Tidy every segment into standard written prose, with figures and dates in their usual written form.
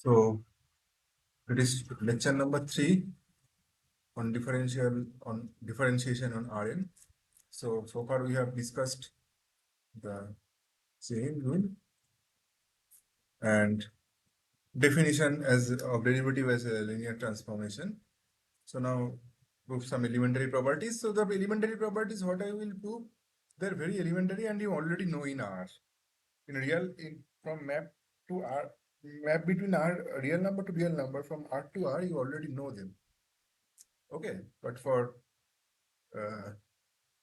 So it is lecture number 3 on differentiation on Rn. So far we have discussed the chain rule and definition as of derivative as a linear transformation. So now prove some elementary properties. So the elementary properties what I will prove, they're very elementary and you already know in R. From map to R, map between R real number to real number from R to R, you already know them. Okay, but for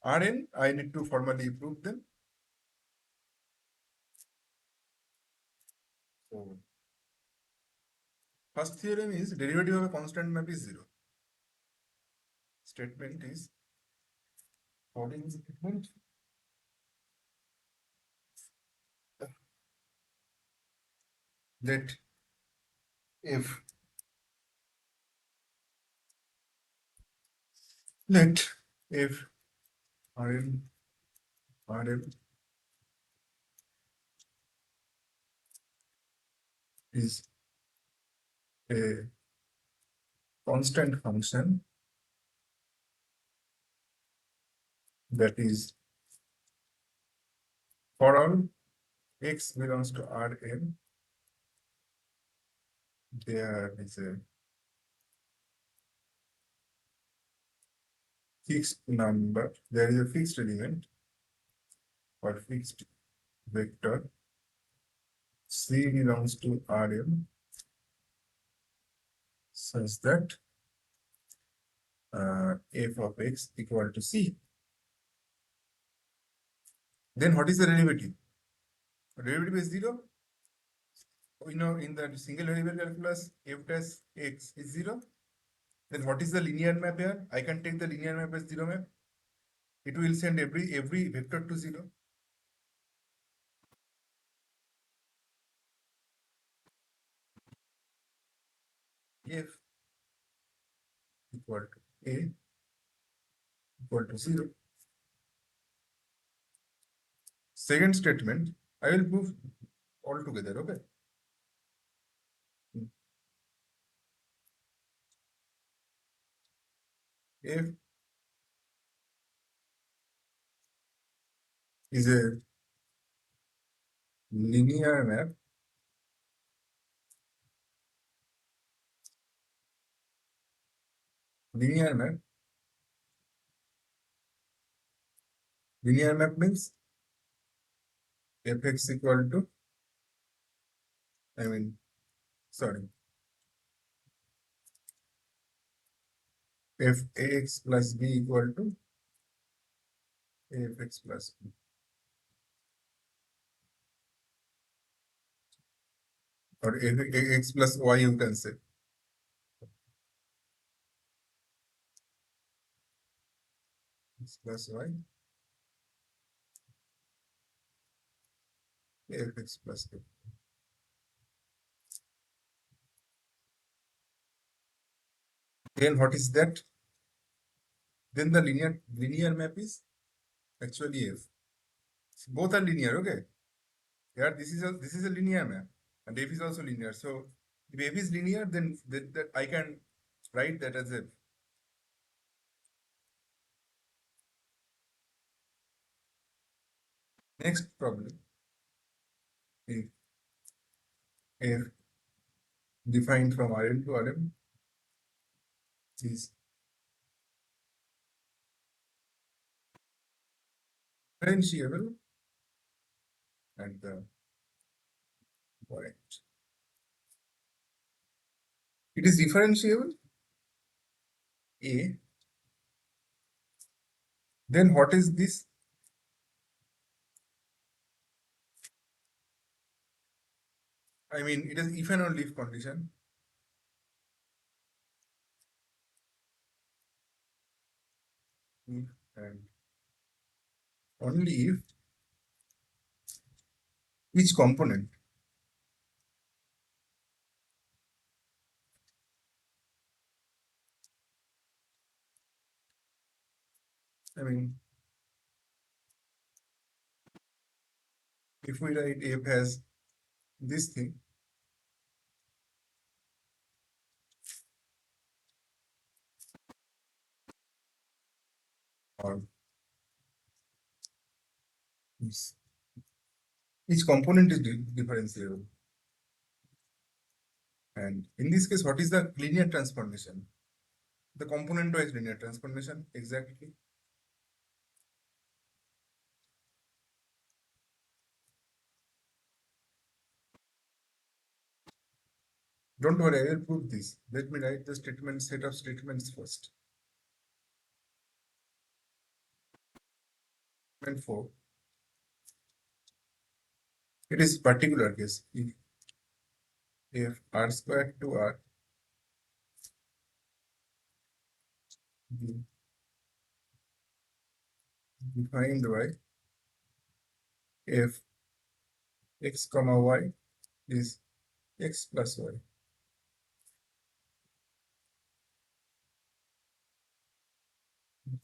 Rn, I need to formally prove them. So first theorem is derivative of a constant map is 0. Statement is following statement. That if let if Rn is a constant function that is for all x belongs to Rn, there is a fixed number, there is a fixed element or fixed vector C belongs to Rn such that f of x equal to C. Then what is the derivative? Derivative is 0. We know in the single variable calculus f dash x is 0. Then what is the linear map here? I can take the linear map as 0 map. It will send every vector to 0. F equal to A equal to 0. Second statement, I will prove all together, okay? F is a linear map linear map linear map means fx equal to sorry, f ax plus b equal to afx plus b, or ax plus y, you can say. X plus y, afx plus b. Then what is that? Then the linear map is actually f. Both are linear, okay? Here this is a linear map, and f is also linear. So if f is linear, then that I can write that as f. Next problem. If f defined from Rn to Rm is differentiable at the point. It is differentiable A. Then what is this? I mean, it is if and only if condition. If and only if which component? I mean, if we write f as this thing, or each component is differentiable. And in this case, what is the linear transformation? The component-wise linear transformation, exactly. Don't worry, I will prove this. Let me write the statement set of statements first. Statement 4. It is particular case. If r squared to r defined by if x comma y is x plus y.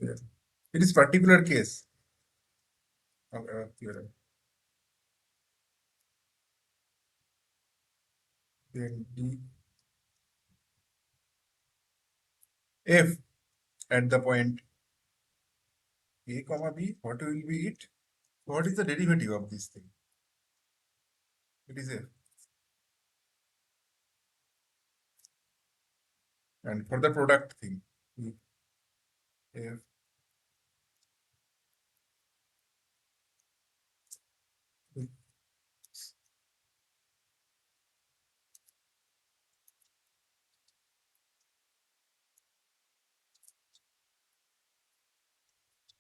Okay. It is particular case of our theorem. Then d f at the point a comma b, what will be it? What is the derivative of this thing? It is f. And for the product thing, f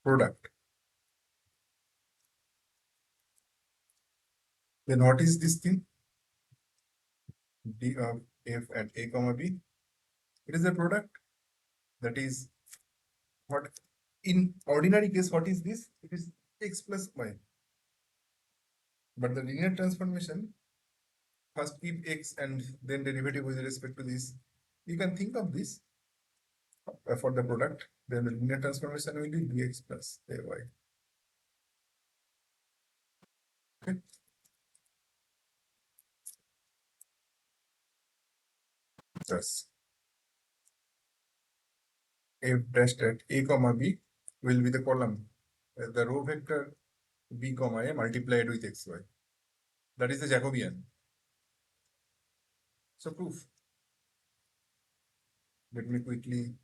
product. Then what is this thing? D of f at a comma b. It is a product. That is what in ordinary case, what is this? It is x plus y. But the linear transformation, first keep x and then derivative with respect to this. You can think of this for the product. Then the linear transformation will be dx plus ay. Okay. Thus, f dash at a comma b will be the column. The row vector b comma a multiplied with xy. That is the Jacobian. So proof. Let me quickly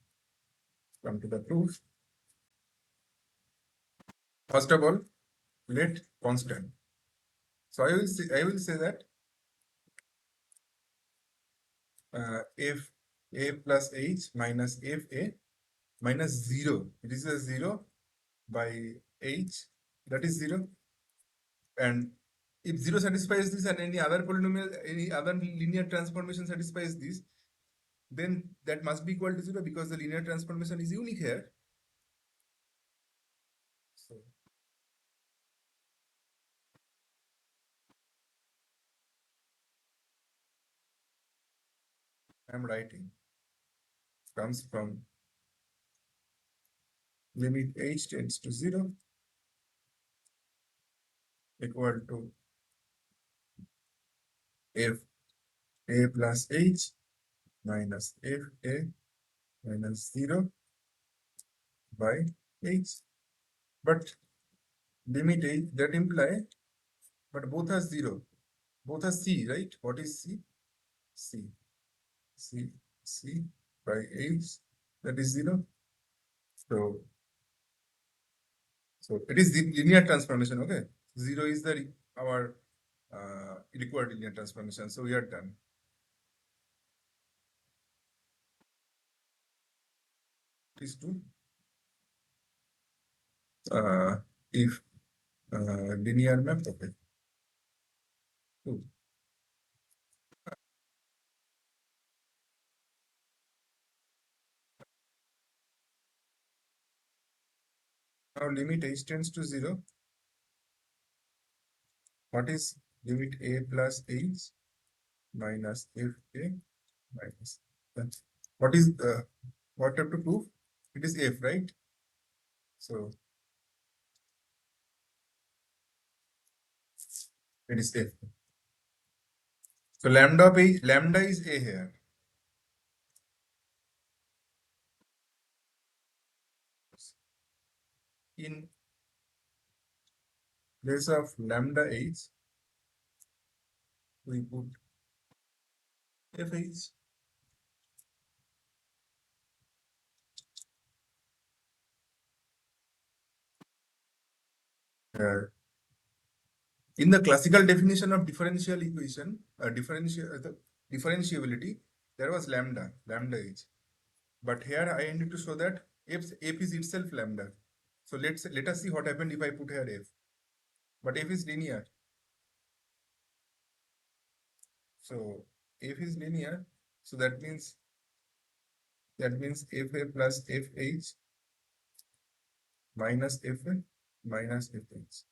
come to the proof. First of all, let constant. So I will say that f a plus h minus f a minus 0. It is a 0 by h, that is 0. And if 0 satisfies this and any other polynomial, any other linear transformation satisfies this, then that must be equal to 0 because the linear transformation is unique here. So I am writing comes from limit h tends to 0 equal to f a plus h minus f a minus 0 by h. But limit h, that imply, but both are 0. Both are c, right? What is c? C. C by h, that is 0. So it is the linear transformation, okay? 0 is the our required linear transformation. So we are done. Is to if linear map, okay. Two. Now limit h tends to 0. What is limit a plus h minus f a minus that? What is what have to prove? It is f, right? So it is f. So lambda is a here. in place of lambda h, we put fh. Uh, in the classical definition of differential equation, differentiability, there was lambda h. But here I need to show that f is itself lambda. So let us see what happened if I put here f. But f is linear. So f is linear. So that means fa plus fh minus fa minus fh.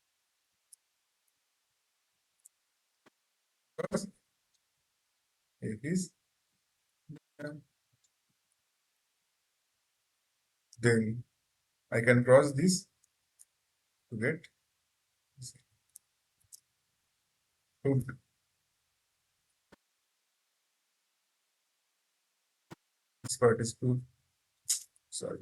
Because f is linear. Then I can cross this to get this. Proved. This part is proved. Sorry.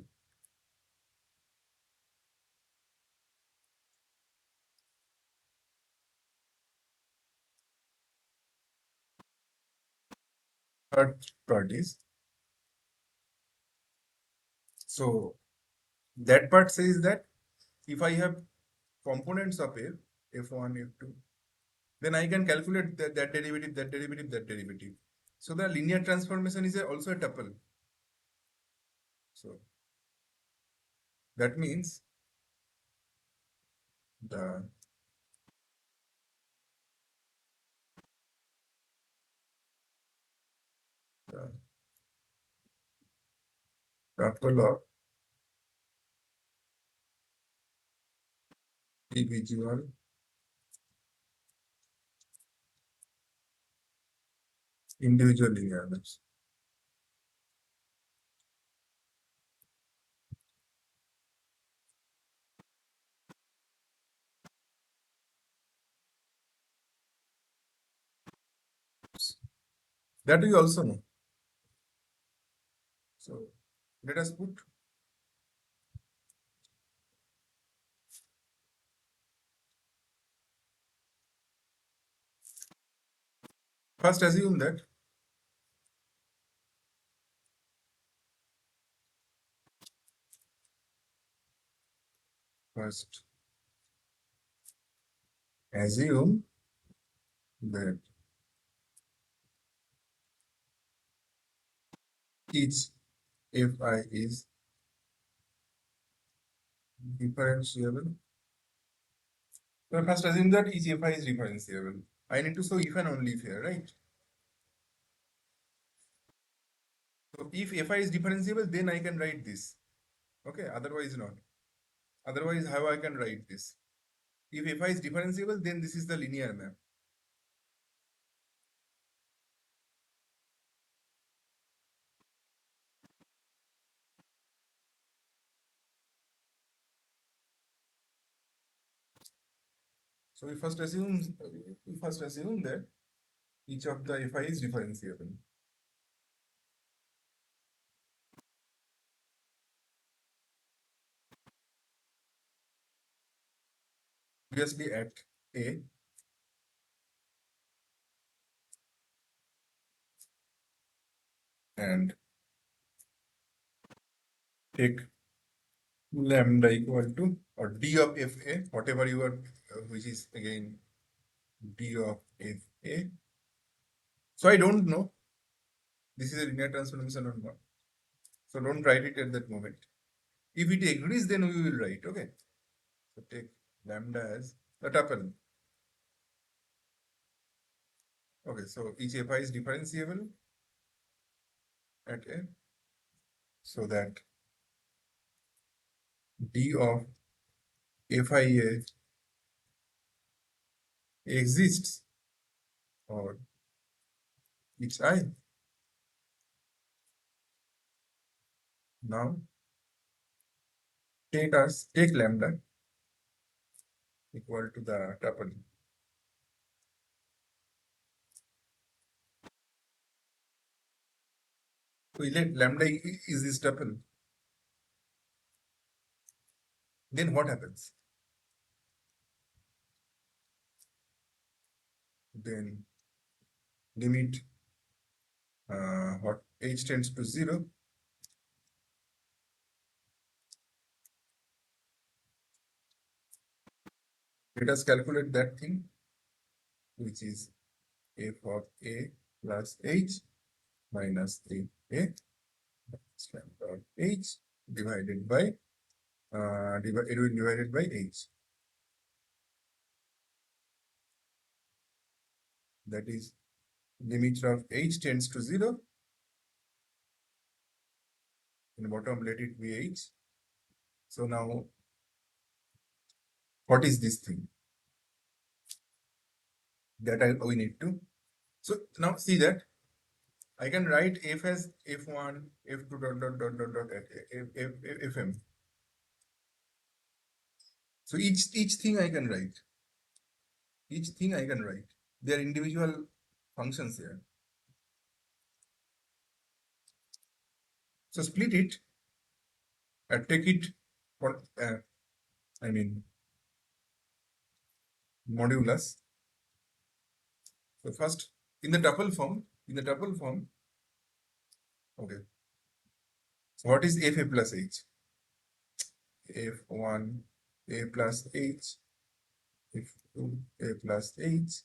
Third part is, so that part says that if I have components of f, f1, f2, then I can calculate that derivative, that derivative, that derivative. So the linear transformation is also a tuple. So that means the the tuple of individual linear maps. That we also know. So let us put first assume that first assume that each fi is differentiable. So first assume that each fi is differentiable. I need to show if and only if here, right? So if fi is differentiable, then I can write this. Okay, otherwise not. Otherwise, how I can write this? If fi is differentiable, then this is the linear map. So we first assume that each of the fi is differentiable. Obviously at A, and take lambda equal to or d of fa, whatever you are, which is again d of fa. So I don't know this is a linear transformation or not. So don't write it at that moment. If it agrees, then we will write. Okay. So take lambda as a tuple. Okay. So each fi is differentiable at A, so that d of fia exists or each I. Now take lambda equal to the tuple. We let lambda is this tuple. then what happens? Then limit what h tends to 0. Let us calculate that thing, which is f of a plus h minus a of h divided by it will divided by h. That is limit of h tends to 0. In the bottom, let it be h. So now, what is this thing that we need to? So now see that I can write f as f1, f2 dot fm. So each thing I can write. Each thing I can write. They are individual functions here. So split it and take it for I mean modulus. So first in the tuple form, okay. So what is f a plus h? f1 a plus h, f2 a plus h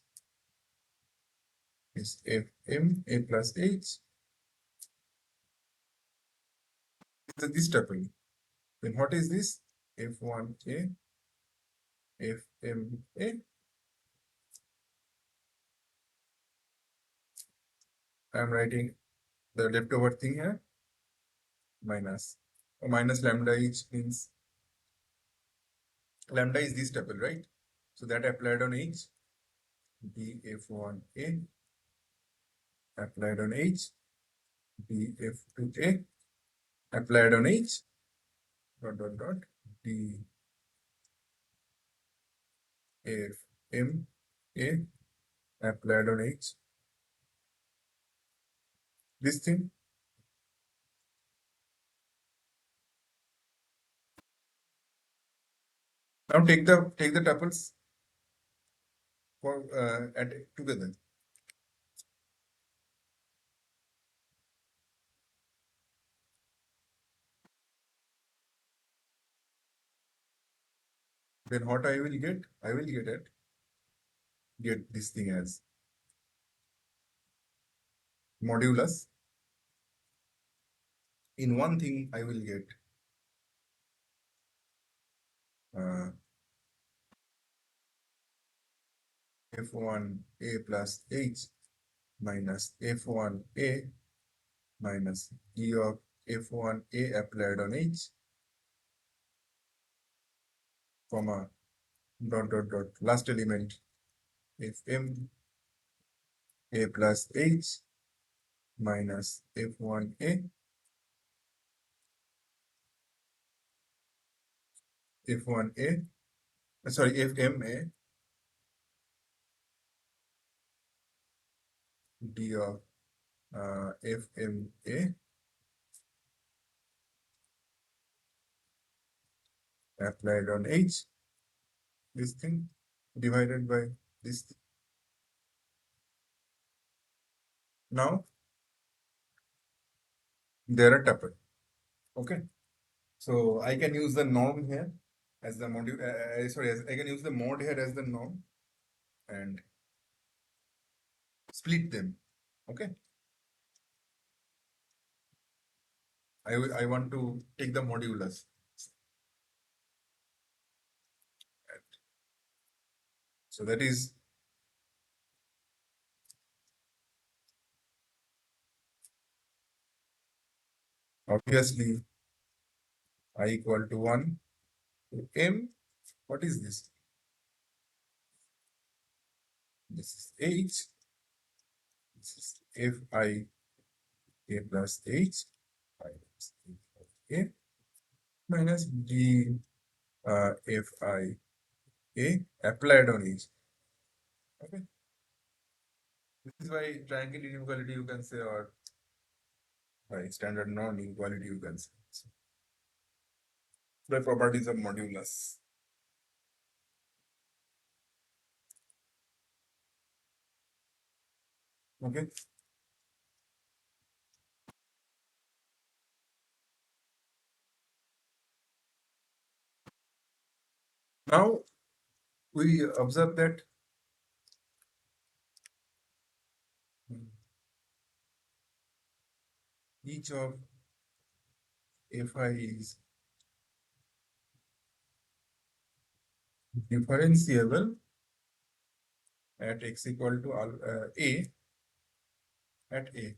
is fm a plus h. This tuple. Then what is this? f1 a fm a. I am writing the leftover thing here minus minus lambda h means lambda is this tuple, right? So that applied on h, df1a applied on h, df2a applied on h, dot dot dot dfma applied on h. This thing. Now take the tuples for at together. Then what I will get? I will get this thing as modulus. In one thing, I will get f1a plus h minus f1a minus d of f1a applied on h, comma dot dot dot last element fm a plus h minus f1a f1a sorry fma d of fma applied on h, this thing divided by this thing. Now there are tuple. Okay, so I can use the norm here as the module. Sorry, I can use the mod here as the norm and split them. Okay, I want to take the modulus. So that is obviously I equal to 1 to m. What is this? This is h. This is fi a plus h minus a minus d fi a applied on h. Okay. This is why triangle inequality you can say, or by standard non-inequality you can say. the properties of modulus. Okay. Now we observe that each of fi is differentiable at x equal to a at a.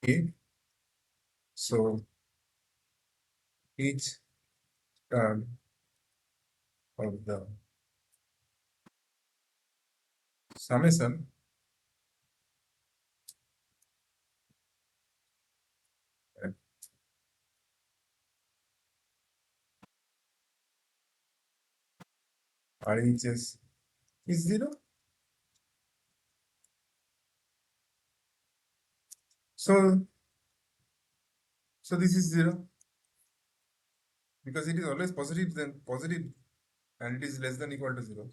A. So each term of the summation at RHS is 0. So this is 0 because it is always positive, then positive, and it is less than equal to 0.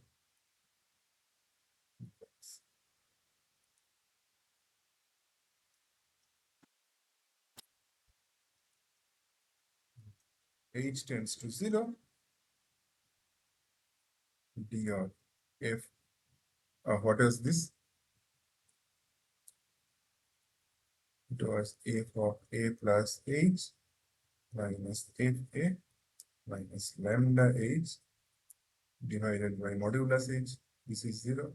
H tends to 0. D of f. What is this? It was f of a plus h minus f a minus lambda h divided by modulus h. This is 0.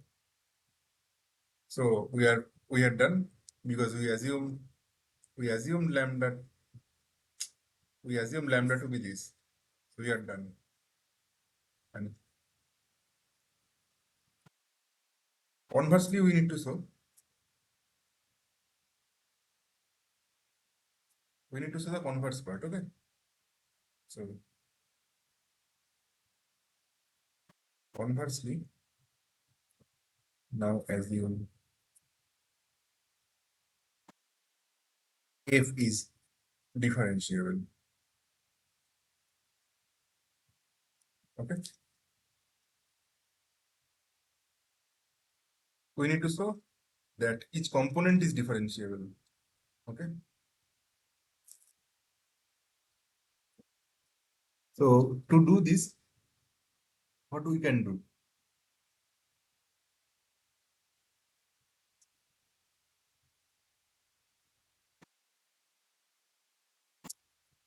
So we are done because we assume lambda to be this. So we are done. And conversely, we need to show the converse part. Okay. So conversely, now assume f is differentiable. Okay. We need to show that each component is differentiable. Okay. So to do this, what we can do?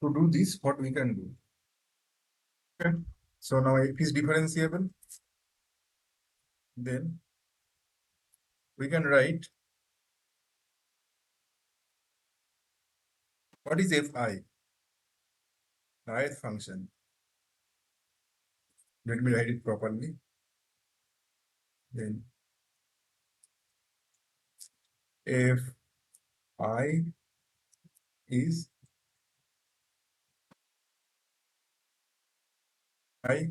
To do this, what we can do? Okay. So now if is differentiable, then we can write what is fi? Ith function. Let me write it properly. Then if I is I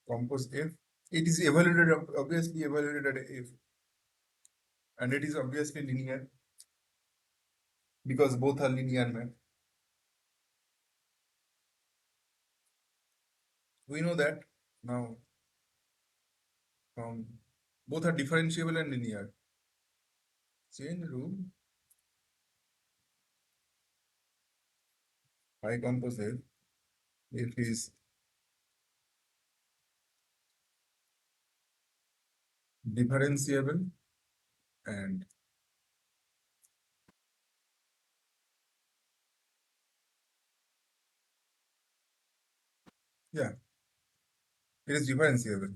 compose f, it is evaluated, obviously evaluated at f, and it is obviously linear because both are linear map. We know that now from both are differentiable and linear. Chain rule, I compose f is differentiable and yeah, it is differentiable.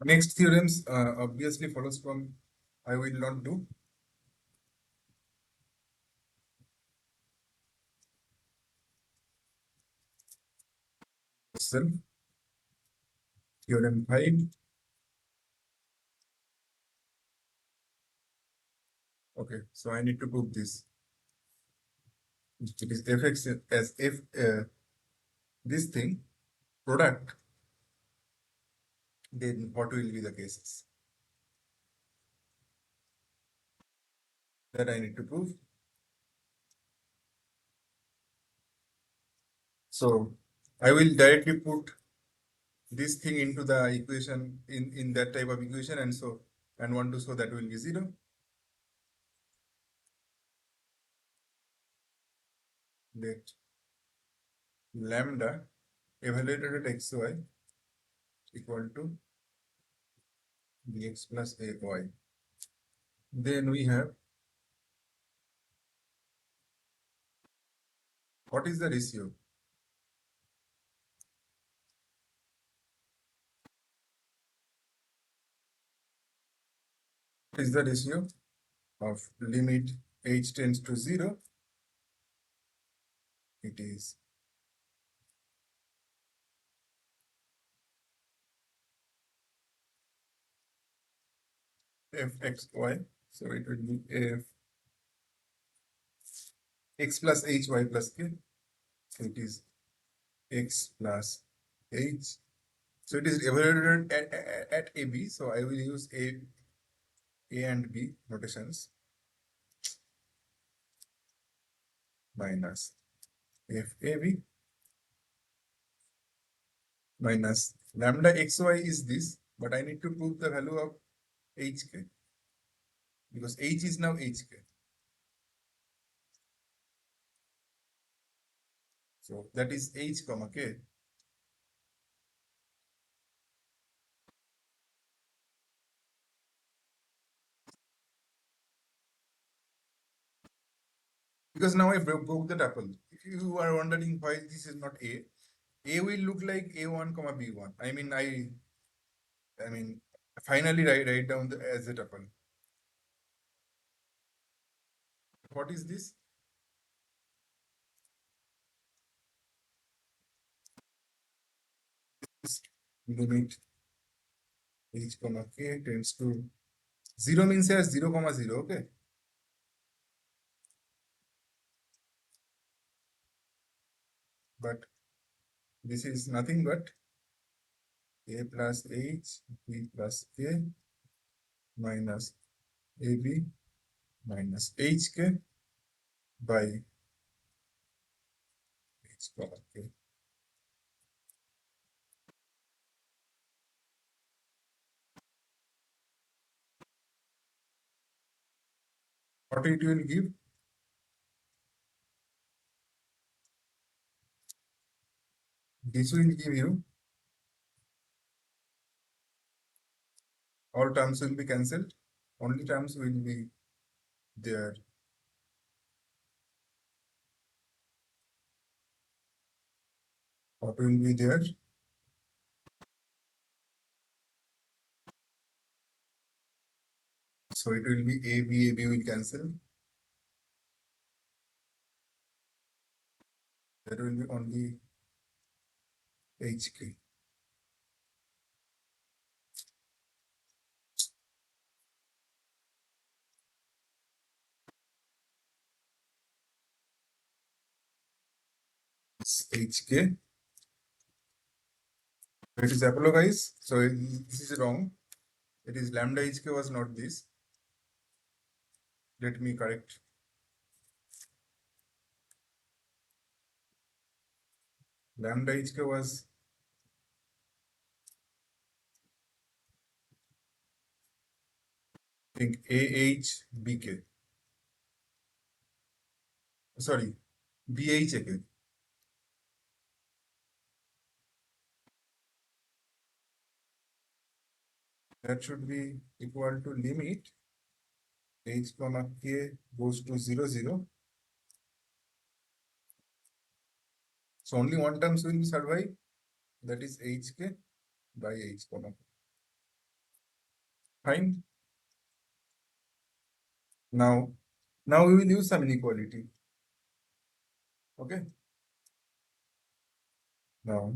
Next theorems obviously follows from I will not do. Self theorem 5. Okay, so I need to prove this. it is fx as if this thing product, then what will be the cases that I need to prove? So I will directly put this thing into the equation in that type of equation, and want to show that will be 0. Let lambda evaluated at xy equal to bx plus ay. Then we have, what is the ratio? What is the ratio of limit h tends to 0? It is fxy. So it will be f x plus hy plus k. So it is x plus h. So it is evaluated at AB. So I will use A and B notations. Minus FAB minus lambda xy is this, but I need to prove the value of hk because h is now hk. So that is h comma k. Because now I broke the tuple. If you are wondering why this is not A will look like A1 comma B1. I mean finally write down as a tuple. What is this? Limit h comma k tends to 0 means as 0 comma 0, okay? But this is nothing but a plus h, b plus k minus ab minus hk by h comma k. What it will give? This will give you, all terms will be cancelled, only terms will be there. What will be there? So it will be ab will cancel. That will be only hk. It's hk. It is Apollo, guys. So this is wrong. It is lambda hk was not this. Let me correct. Lambda hk was I think ahbk. Sorry, bhk. That should be equal to limit h comma k goes to 0 0. So only one terms will survive, that is hk by h comma. Fine. Now we will use some inequality. Okay. Now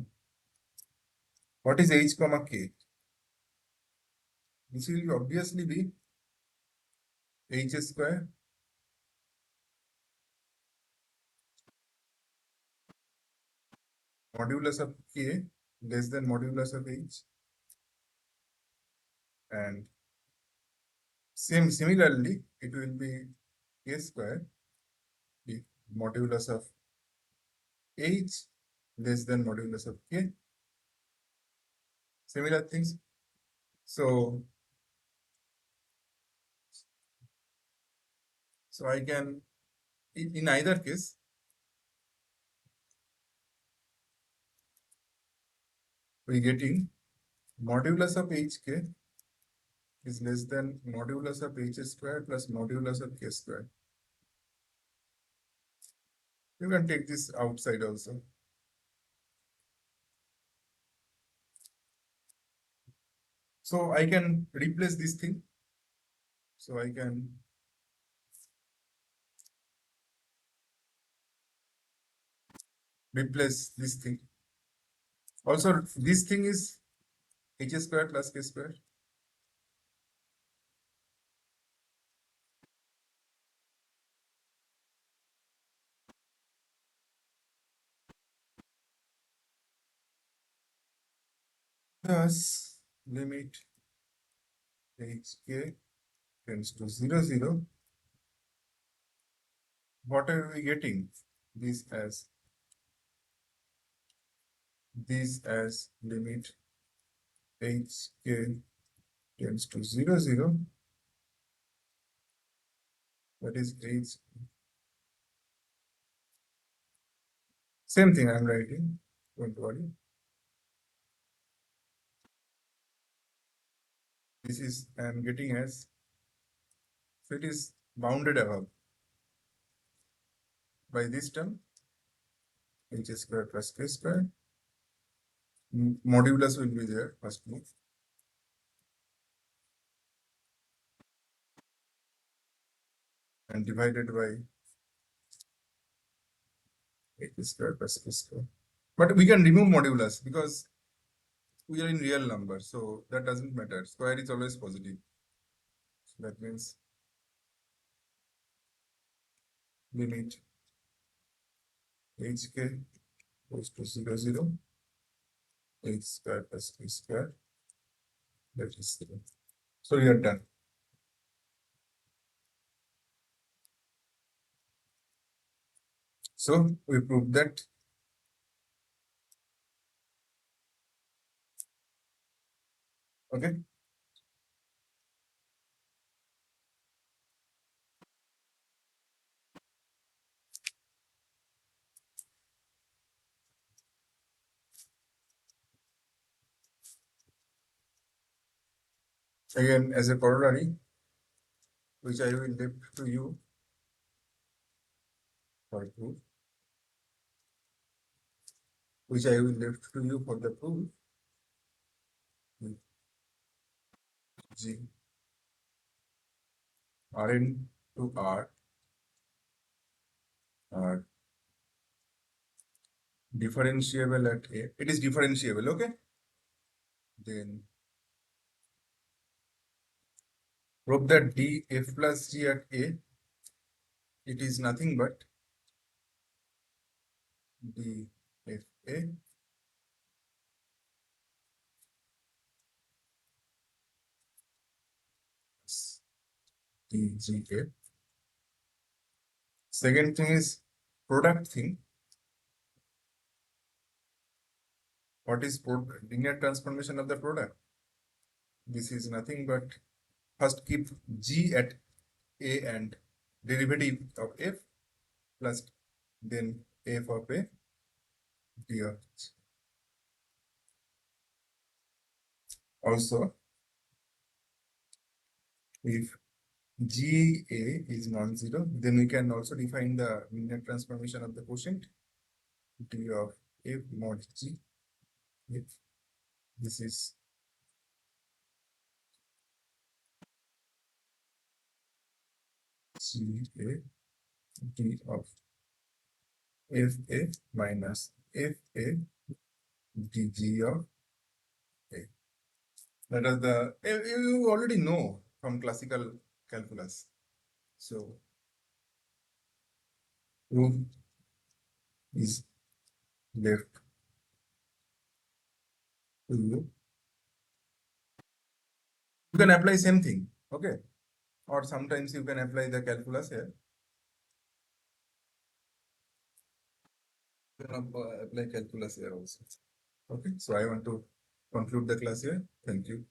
what is h comma k? This will obviously be h square modulus of k less than modulus of h, and similarly it will be k square if modulus of h less than modulus of k. Similar things. So I can, in either case, we getting modulus of hk is less than modulus of h square plus modulus of k square. You can take this outside also. So I can replace this thing. So I can replace this thing. Also, this thing is h square plus k square. Thus, limit hk tends to 0, 0. What are we getting? This as limit hk tends to 0, 0. That is h. Same thing I'm writing. Don't worry. This is I'm getting as, so it is bounded above by this term h square plus k square. Modulus will be there firstly, and divided by h square plus k square. But we can remove modulus because we are in real number, so that doesn't matter. Square is always positive. So that means limit hk goes to 0, 0, h square plus k square, that is 0. So we are done. So we prove that. Okay. Again, as a corollary, which I will leave to you for proof, which I will leave to you for the proof. G Rn to R are differentiable at A. It is differentiable, okay? Then prove that df plus g at A, it is nothing but dfa dga. Second thing is product thing. What is linear transformation of the product? This is nothing but, first keep g at A and derivative of f plus then f of A d of h. Also, if GA is non-zero, then we can also define the linear transformation of the quotient d of f mod g. If this is GA d of fa minus fa dg of a. That is the, you already know from classical calculus. So proof is left You can apply same thing, okay? Or sometimes you can apply the calculus here. You can apply calculus here also. Okay, so I want to conclude the class here. Thank you.